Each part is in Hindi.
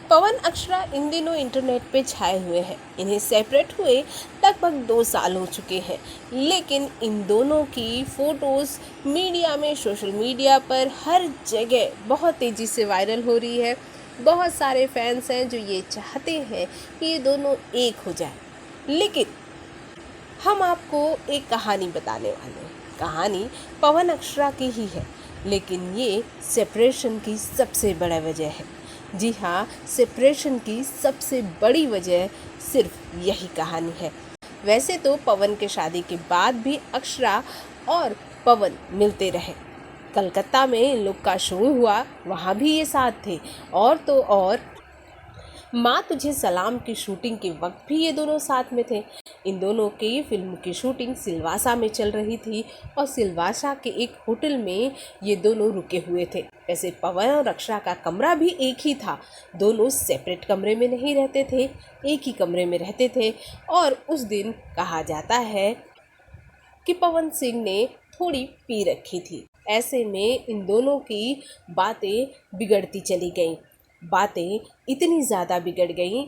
पवन अक्षरा इन दिनों इंटरनेट पे छाए हुए हैं। इन्हें सेपरेट हुए लगभग 2 साल हो चुके हैं, लेकिन इन दोनों की फोटोज मीडिया में, सोशल मीडिया पर हर जगह बहुत तेज़ी से वायरल हो रही है। बहुत सारे फैंस हैं जो ये चाहते हैं कि ये दोनों एक हो जाए, लेकिन हम आपको एक कहानी बताने वाले हैं। कहानी पवन अक्षरा की ही है, लेकिन ये सेपरेशन की सबसे बड़ा वजह है। जी हाँ, सेपरेशन की सबसे बड़ी वजह सिर्फ यही कहानी है। वैसे तो पवन के शादी के बाद भी अक्षरा और पवन मिलते रहे। कलकत्ता में इन लोग का शो हुआ, वहाँ भी ये साथ थे। और तो और माँ तुझे सलाम की शूटिंग के वक्त भी ये दोनों साथ में थे। इन दोनों की फिल्म की शूटिंग सिलवासा में चल रही थी और सिलवासा के एक होटल में ये दोनों रुके हुए थे। वैसे पवन और अक्षरा का कमरा भी एक ही था। दोनों सेपरेट कमरे में नहीं रहते थे, एक ही कमरे में रहते थे। और उस दिन कहा जाता है कि पवन सिंह ने थोड़ी पी रखी थी। ऐसे में इन दोनों की बातें बिगड़ती चली गईं। बातें इतनी ज़्यादा बिगड़ गईं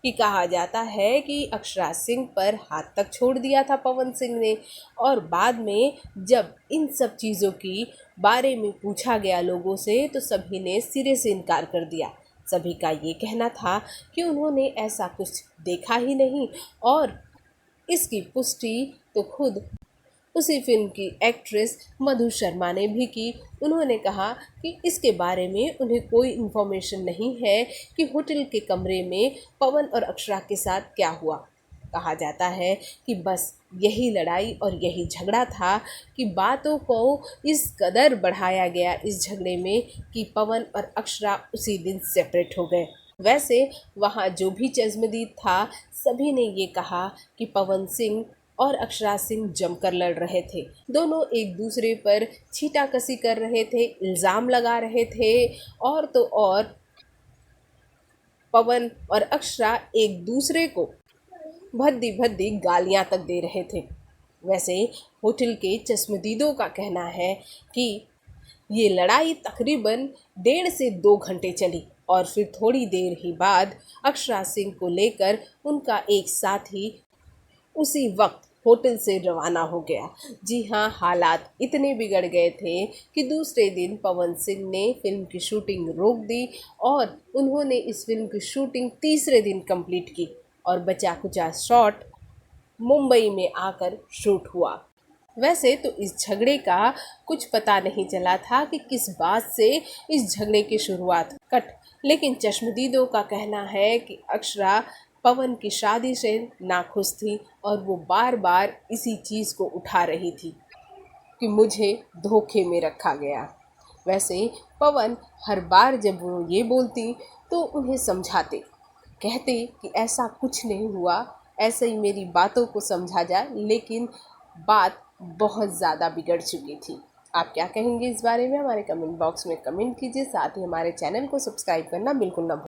कि कहा जाता है कि अक्षरा सिंह पर हाथ तक छोड़ दिया था पवन सिंह ने। और बाद में जब इन सब चीज़ों की बारे में पूछा गया लोगों से, तो सभी ने सिरे से इनकार कर दिया। सभी का ये कहना था कि उन्होंने ऐसा कुछ देखा ही नहीं। और इसकी पुष्टि तो खुद उसी फिल्म की एक्ट्रेस मधु शर्मा ने भी की। उन्होंने कहा कि इसके बारे में उन्हें कोई इन्फॉर्मेशन नहीं है कि होटल के कमरे में पवन और अक्षरा के साथ क्या हुआ। कहा जाता है कि बस यही लड़ाई और यही झगड़ा था कि बातों को इस कदर बढ़ाया गया इस झगड़े में कि पवन और अक्षरा उसी दिन सेपरेट हो गए। वैसे वहाँ जो भी चश्मदीद था, सभी ने ये कहा कि पवन सिंह और अक्षरा सिंह जमकर लड़ रहे थे। दोनों एक दूसरे पर छींटाकशी कर रहे थे, इल्ज़ाम लगा रहे थे। और तो और पवन और अक्षरा एक दूसरे को भद्दी भद्दी गालियां तक दे रहे थे। वैसे होटल के चश्मदीदों का कहना है कि ये लड़ाई तकरीबन 1.5 से 2 घंटे चली और फिर थोड़ी देर ही बाद अक्षरा सिंह को लेकर उनका एक साथी उसी वक्त होटल से रवाना हो गया। जी हाँ, हालात इतने बिगड़ गए थे कि दूसरे दिन पवन सिंह ने फिल्म की शूटिंग रोक दी और उन्होंने इस फिल्म की शूटिंग तीसरे दिन कंप्लीट की और बचा कुचा शॉट मुंबई में आकर शूट हुआ। वैसे तो इस झगड़े का कुछ पता नहीं चला था कि किस बात से इस झगड़े की शुरुआत कट, लेकिन चश्मदीदों का कहना है कि अक्षरा पवन की शादी से नाखुश थी और वो बार बार इसी चीज़ को उठा रही थी कि मुझे धोखे में रखा गया। वैसे पवन हर बार जब वो ये बोलती तो उन्हें समझाते, कहते कि ऐसा कुछ नहीं हुआ, ऐसे ही मेरी बातों को समझा जाए, लेकिन बात बहुत ज़्यादा बिगड़ चुकी थी। आप क्या कहेंगे इस बारे में? हमारे कमेंट बॉक्स में कमेंट कीजिए। साथ ही हमारे चैनल को सब्सक्राइब करना बिल्कुल ना भूलें।